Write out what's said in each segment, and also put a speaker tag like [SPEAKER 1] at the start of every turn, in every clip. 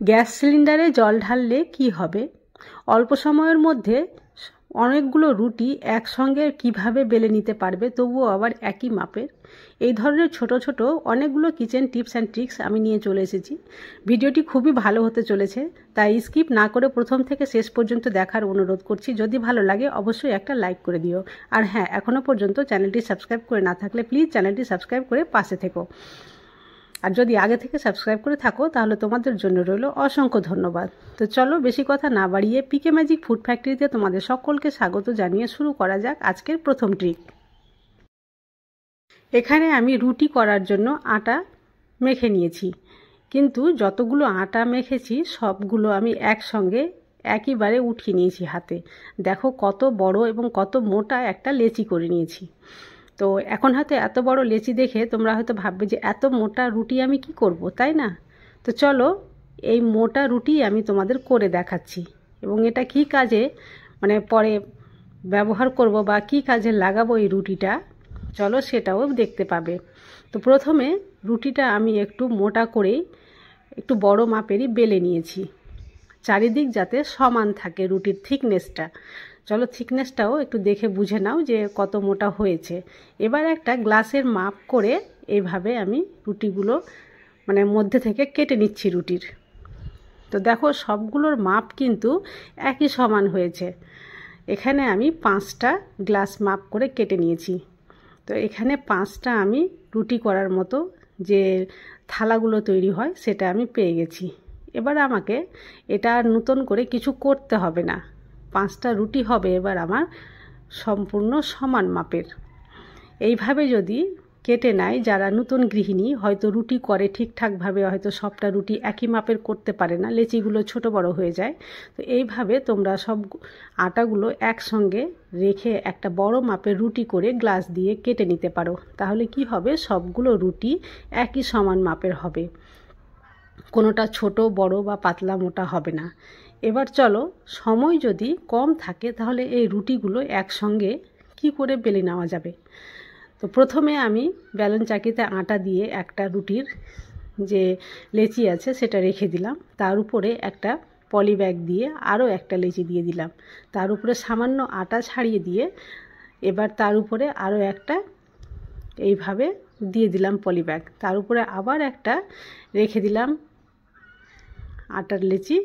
[SPEAKER 1] Gas সিলিন্ডারে জল ঢাললে কি হবে? অল্প সময়ের মধ্যে অনেকগুলো রুটি একসঙ্গে কিভাবে বেলে নিতে পারবে, তবুও আবার একই মাপের। এই ধরনের ছোট ছোট অনেকগুলো কিচেন টিপস অ্যান্ড ট্রিক্স আমি নিয়ে চলে এসেছি। ভিডিওটি খুবই ভালো হতে চলেছে, তাই স্কিপ না করে প্রথম থেকে শেষ পর্যন্ত দেখার অনুরোধ করছি। যদি ভালো লাগে অবশ্যই একটা লাইক করে দিও। আর হ্যাঁ, এখনও পর্যন্ত চ্যানেলটি সাবস্ক্রাইব করে না থাকলে প্লিজ চ্যানেলটি সাবস্ক্রাইব করে পাশে থেকো। আর যদি আগে থেকে সাবস্ক্রাইব করে থাকো তাহলে তোমাদের জন্য রইল অসংখ্য ধন্যবাদ। তো চলো বেশি কথা না বাড়িয়ে পিকে ম্যাজিক ফুড ফ্যাক্টরিতে তোমাদের সকলকে স্বাগত জানিয়ে শুরু করা যাক আজকের প্রথম ট্রিক। এখানে আমি রুটি করার জন্য আটা মেখে নিয়েছি, কিন্তু যতগুলো আটা মেখেছি সবগুলো আমি একসঙ্গে একইবারে উঠিয়ে নিয়েছি হাতে। দেখো কত বড় এবং কত মোটা একটা লেচি করে নিয়েছি। তো এখন হয়তো এত বড় লেচি দেখে তোমরা হয়তো ভাববে যে এত মোটা রুটি আমি কি করব, তাই না? তো চলো এই মোটা রুটি আমি তোমাদের করে দেখাচ্ছি, এবং এটা কি কাজে পরে ব্যবহার করব বা কি কাজে লাগাবো এই রুটিটা, চলো সেটাও দেখতে পাবে। তো প্রথমে রুটিটা আমি একটু মোটা করেই একটু বড় মাপেরই বেলে নিয়েছি, চারিদিক যাতে সমান থাকে রুটির থিকনেসটা। চলো থিকনেসটাও একটু দেখে বুঝে নাও যে কত মোটা হয়েছে। এবার একটা গ্লাসের মাপ করে এইভাবে আমি রুটিগুলো মধ্যে থেকে কেটে নিচ্ছি রুটির। তো দেখো সবগুলোর মাপ কিন্তু একই সমান হয়েছে। এখানে আমি 5টা গ্লাস মাপ করে কেটে নিয়েছি। তো এখানে 5টা আমি রুটি করার মতো যে থালাগুলো তৈরি হয় সেটা আমি পেয়ে গেছি। এবার আমাকে এটা আর নতুন করে কিছু করতে হবে না। 5টা রুটি হবে এবার আমার সম্পূর্ণ সমান মাপের। এইভাবে যদি কেটে নেয় যারা নতুন গৃহিণী, হয়তো রুটি করে ঠিকঠাকভাবে, হয়তো সবটা রুটি একই মাপের করতে পারে না, লেচিগুলো ছোট বড় হয়ে যায়। তো এইভাবে তোমরা সব আটাগুলো একসঙ্গে রেখে একটা বড় মাপের রুটি করে গ্লাস দিয়ে কেটে নিতে পারো। তাহলে কি হবে, সবগুলো রুটি একই সমান মাপের হবে, কোনোটা ছোট বড় বা পাতলা মোটা হবে না। এবার চলো, সময় যদি কম থাকে তাহলে এই রুটিগুলো একসঙ্গে কি করে বেলে নেওয়া যাবে। তো প্রথমে আমি বেলন চাকিতে আটা দিয়ে একটা রুটির যে লেচি আছে সেটা রেখে দিলাম, তার উপরে একটা পলি ব্যাগ দিয়ে আরও একটা লেচি দিয়ে দিলাম, তার উপরে সামান্য আটা ছাড়িয়ে দিয়ে এবার তার উপরে আরও একটা এইভাবে দিয়ে দিলাম পলি ব্যাগ, তার উপরে আবার একটা রেখে দিলাম আটার লেচি,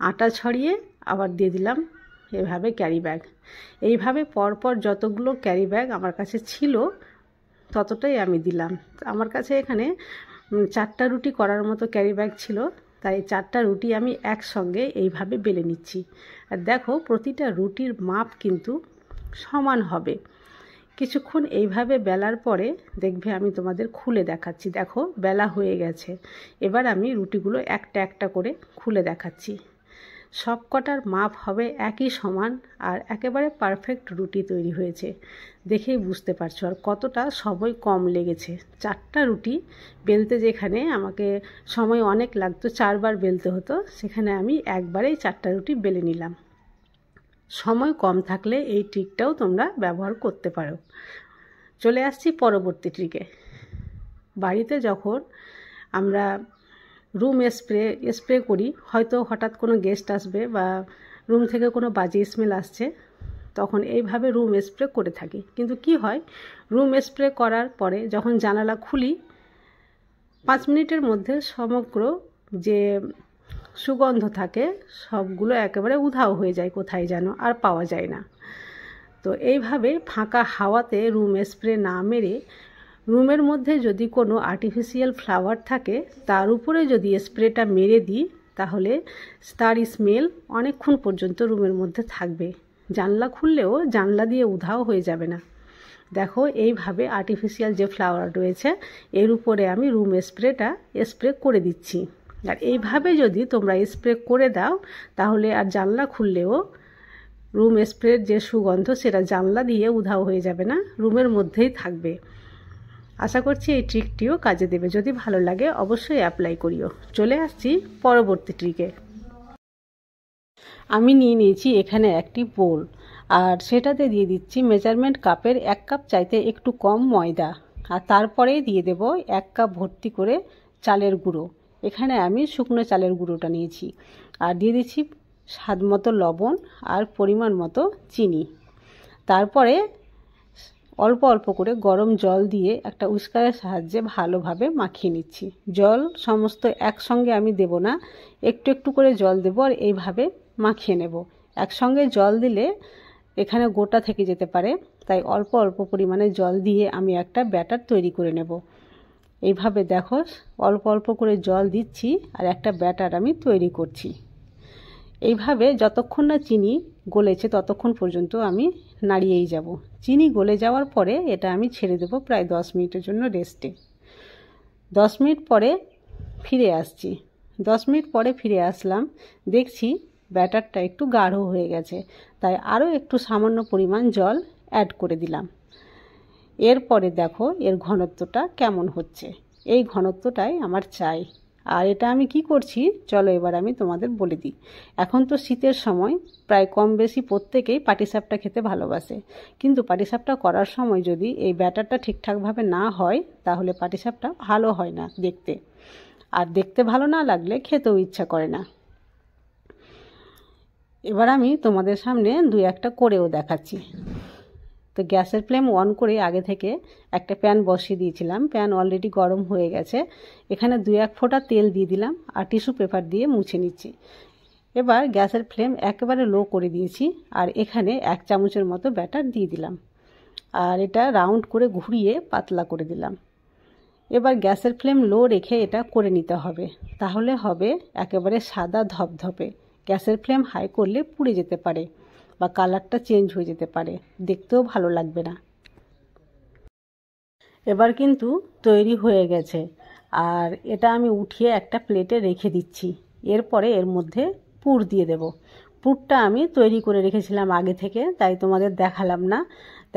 [SPEAKER 1] আটা ছড়িয়ে আবার দিয়ে দিলাম এভাবে ক্যারি ব্যাগ। এইভাবে পরপর যতগুলো ক্যারি ব্যাগ আমার কাছে ছিল ততটাই আমি দিলাম। আমার কাছে এখানে 4টা রুটি করার মতো ক্যারি ব্যাগ ছিল, তাই 4টা রুটি আমি একসঙ্গে এইভাবে বেলে নিচ্ছি। আর দেখো প্রতিটা রুটির মাপ কিন্তু সমান হবে। কিছুক্ষণ এইভাবে বেলার পরে দেখবে আমি তোমাদের খুলে দেখাচ্ছি। দেখো বেলা হয়ে গেছে। এবার আমি রুটিগুলো একটা একটা করে খুলে দেখাচ্ছি। সব কটার মাপ হবে একই সমান, আর একেবারে পারফেক্ট রুটি তৈরি হয়েছে। দেখেই বুঝতে পারছো আর কতটা সময় কম লেগেছে। 4টা রুটি বেলতে যেখানে আমাকে সময় অনেক লাগতো, 4বার বেলতে হতো, সেখানে আমি একবারেই 4টা রুটি বেলে নিলাম। সময় কম থাকলে এই ট্রিকটাও তোমরা ব্যবহার করতে পারো। চলে আসছি পরবর্তী ট্রিকে। বাড়িতে যখন আমরা রুম স্প্রে করি, হয়তো হঠাৎ কোনো গেস্ট আসবে বা রুম থেকে কোনো বাজে স্মেল আসছে, তখন এইভাবে রুম স্প্রে করে থাকি। কিন্তু কি হয়, রুম স্প্রে করার পরে যখন জানালা খুলি 5 মিনিটের মধ্যে সমগ্র যে সুগন্ধ থাকে সবগুলো একেবারে উধাও হয়ে যায়, কোথায় যেন আর পাওয়া যায় না। তো এইভাবে ফাঁকা হাওয়াতে রুম স্প্রে না মেরে রুমের মধ্যে যদি কোনো আর্টিফিশিয়াল ফ্লাওয়ার থাকে তার উপরে যদি স্প্রেটা মেরে দিই তাহলে তার স্মেল অনেকক্ষণ পর্যন্ত রুমের মধ্যে থাকবে, জানলা খুললেও জানলা দিয়ে উধাও হয়ে যাবে না। দেখো এইভাবে আর্টিফিশিয়াল যে ফ্লাওয়ার রয়েছে এর উপরে আমি রুম স্প্রেটা স্প্রে করে দিচ্ছি। আর এইভাবে যদি তোমরা স্প্রে করে দাও তাহলে আর জানলা খুললেও রুম স্প্রের যে সুগন্ধ সেটা জানলা দিয়ে উধাও হয়ে যাবে না, রুমের মধ্যেই থাকবে। আশা করছি এই ট্রিকটিও কাজে দেবে। যদি ভালো লাগে অবশ্যই অ্যাপ্লাই করিও। চলে আসছি পরবর্তী ট্রিকে। আমি নিয়ে নিয়েছি এখানে একটি বোল, আর সেটাতে দিয়ে দিচ্ছি মেজারমেন্ট কাপের 1 কাপ চাইতে একটু কম ময়দা, আর তারপরে দিয়ে দেব 1 কাপ ভর্তি করে চালের গুঁড়ো। এখানে আমি শুকনো চালের গুঁড়োটা নিয়েছি আর দিয়ে দিচ্ছি স্বাদ মতো লবণ আর পরিমাণ মতো চিনি। তারপরে অল্প অল্প করে গরম জল দিয়ে একটা উস্কারের সাহায্যে ভালোভাবে মাখিয়ে নিচ্ছি। জল সমস্ত একসঙ্গে আমি দেব না, একটু একটু করে জল দেব আর এইভাবে মাখিয়ে নেব। একসঙ্গে জল দিলে এখানে গোটা থেকে যেতে পারে, তাই অল্প অল্প পরিমাণে জল দিয়ে আমি একটা ব্যাটার তৈরি করে নেব। এইভাবে দেখো অল্প অল্প করে জল দিচ্ছি আর একটা ব্যাটার আমি তৈরি করছি। এইভাবে যতক্ষণ না চিনি গলেছে ততক্ষণ পর্যন্ত আমি নাড়িয়েই যাব। চিনি গলে যাওয়ার পরে এটা আমি ছেড়ে দেব প্রায় 10 মিনিটের জন্য রেস্টে। 10 মিনিট পরে ফিরে আসছি। 10 মিনিট পরে ফিরে আসলাম, দেখছি ব্যাটারটা একটু গাঢ় হয়ে গেছে, তাই আরও একটু সামান্য পরিমাণ জল অ্যাড করে দিলাম। এরপরে দেখো এর ঘনত্বটা কেমন হচ্ছে, এই ঘনত্বটাই আমার চাই। আর এটা আমি কি করছি চলো এবার আমি তোমাদের বলে দিই। এখন তো শীতের সময়, প্রায় কম বেশি প্রত্যেকেই পাটিসাপটা খেতে ভালোবাসে, কিন্তু পাটিসাপটা করার সময় যদি এই ব্যাটারটা ঠিকঠাকভাবে না হয় তাহলে পাটিসাপটা ভালো হয় না দেখতে, আর দেখতে ভালো না লাগলে খেতেও ইচ্ছা করে না। এবার আমি তোমাদের সামনে দুই একটা করেও দেখাচ্ছি। তো গ্যাসের ফ্লেম অন করে আগে থেকে একটা প্যান বসিয়ে দিয়েছিলাম, প্যান অলরেডি গরম হয়ে গেছে। এখানে 2-1 ফোঁটা তেল দিয়ে দিলাম আর টিস্যু পেপার দিয়ে মুছে নিচ্ছি। এবার গ্যাসের ফ্লেম একেবারে লো করে দিয়েছি আর এখানে 1 চামচের মতো ব্যাটার দিয়ে দিলাম আর এটা রাউন্ড করে ঘুরিয়ে পাতলা করে দিলাম। এবার গ্যাসের ফ্লেম লো রেখে এটা করে নিতে হবে, তাহলে হবে একেবারে সাদা ধপধপে। গ্যাসের ফ্লেম হাই করলে পুড়ে যেতে পারে বা কালারটা চেঞ্জ হয়ে যেতে পারে, দেখতেও ভালো লাগবে না। এবার কিন্তু তৈরি হয়ে গেছে আর এটা আমি উঠিয়ে একটা প্লেটে রেখে দিচ্ছি। এরপরে এর মধ্যে পুর দিয়ে দেব। পুরটা আমি তৈরি করে রেখেছিলাম আগে থেকে, তাই তোমাদের দেখালাম না,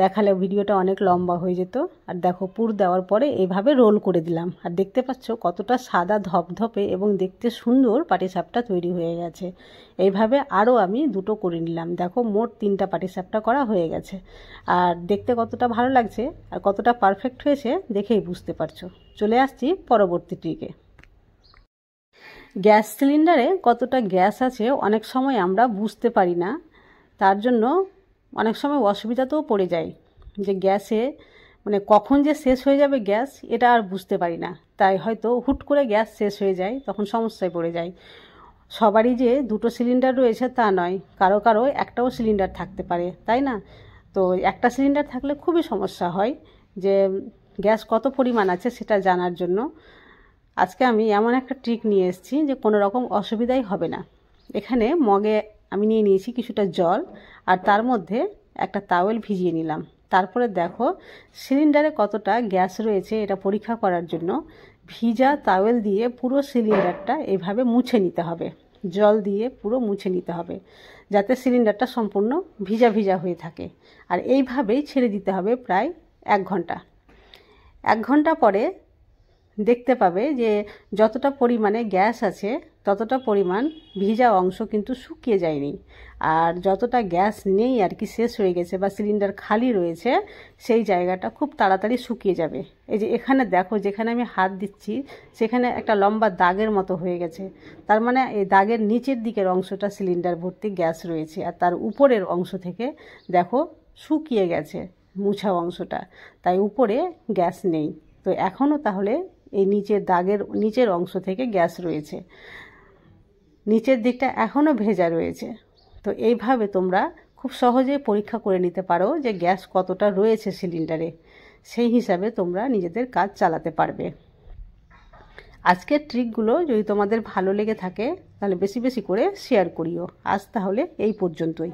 [SPEAKER 1] দেখালে ভিডিওটা অনেক লম্বা হয়ে যেত। আর দেখো পুর দেওয়ার পরে এইভাবে রোল করে দিলাম আর দেখতে পাচ্ছ কতটা সাদা ধপধপে এবং দেখতে সুন্দর পাটিসাপটা তৈরি হয়ে গেছে। এইভাবে আরও আমি 2টো করে নিলাম। দেখো মোট 3টা পাটিসাপটা করা হয়ে গেছে আর দেখতে কতটা ভালো লাগছে আর কতটা পারফেক্ট হয়েছে দেখেই বুঝতে পারছো। চলে আসছি পরবর্তী ট্রিকে। গ্যাস সিলিন্ডারে কতটা গ্যাস আছে অনেক সময় আমরা বুঝতে পারি না, তার জন্য অনেক সময় অসুবিধাতেও পড়ে যায় যে গ্যাসে মানে কখন যে শেষ হয়ে যাবে গ্যাস এটা আর বুঝতে পারি না, তাই হয়তো হুট করে গ্যাস শেষ হয়ে যায়, তখন সমস্যায় পড়ে যায়। সবারই যে 2টো সিলিন্ডার রয়েছে তা নয়, কারো কারো একটাও সিলিন্ডার থাকতে পারে, তাই না? তো একটা সিলিন্ডার থাকলে খুবই সমস্যা হয় যে গ্যাস কত পরিমাণ আছে সেটা জানার জন্য। আজকে আমি এমন একটা ট্রিক নিয়ে এসেছি যে কোনো রকম অসুবিধাই হবে না। এখানে মগে আমি নিয়ে নিয়েছি কিছুটা জল আর তার মধ্যে একটা তাওয়েল ভিজিয়ে নিলাম। তারপরে দেখো সিলিন্ডারে কতটা গ্যাস রয়েছে এটা পরীক্ষা করার জন্য ভিজা তাওয়েল দিয়ে পুরো সিলিন্ডারটা এইভাবে মুছে নিতে হবে, জল দিয়ে পুরো মুছে নিতে হবে যাতে সিলিন্ডারটা সম্পূর্ণ ভিজা ভিজা হয়ে থাকে। আর এইভাবেই ছেড়ে দিতে হবে প্রায় 1 ঘন্টা। 1 ঘন্টা পরে দেখতে পাবে যে যতটা পরিমাণে গ্যাস আছে ততটা পরিমাণ ভিজা অংশ কিন্তু শুকিয়ে যায়নি, আর যতটা গ্যাস নেই আর কি শেষ হয়ে গেছে বা সিলিন্ডার খালি রয়েছে সেই জায়গাটা খুব তাড়াতাড়ি শুকিয়ে যাবে। এই যে এখানে দেখো যেখানে আমি হাত দিচ্ছি সেখানে একটা লম্বা দাগের মতো হয়ে গেছে, তার মানে এই দাগের নিচের দিকের অংশটা সিলিন্ডার ভর্তি গ্যাস রয়েছে আর তার উপরের অংশ থেকে দেখো শুকিয়ে গেছে মুছা অংশটা, তাই উপরে গ্যাস নেই। তো এখনও তাহলে এই নিচের দাগের নিচের অংশ থেকে গ্যাস রয়েছে, নিচের দিকটা এখনও ভেজা রয়েছে। তো এইভাবে তোমরা খুব সহজে পরীক্ষা করে নিতে পারো যে গ্যাস কতটা রয়েছে সিলিন্ডারে, সেই হিসাবে তোমরা নিজেদের কাজ চালাতে পারবে। আজকের ট্রিকগুলো যদি তোমাদের ভালো লেগে থাকে তাহলে বেশি বেশি করে শেয়ার করিও। আজ তাহলে এই পর্যন্তই।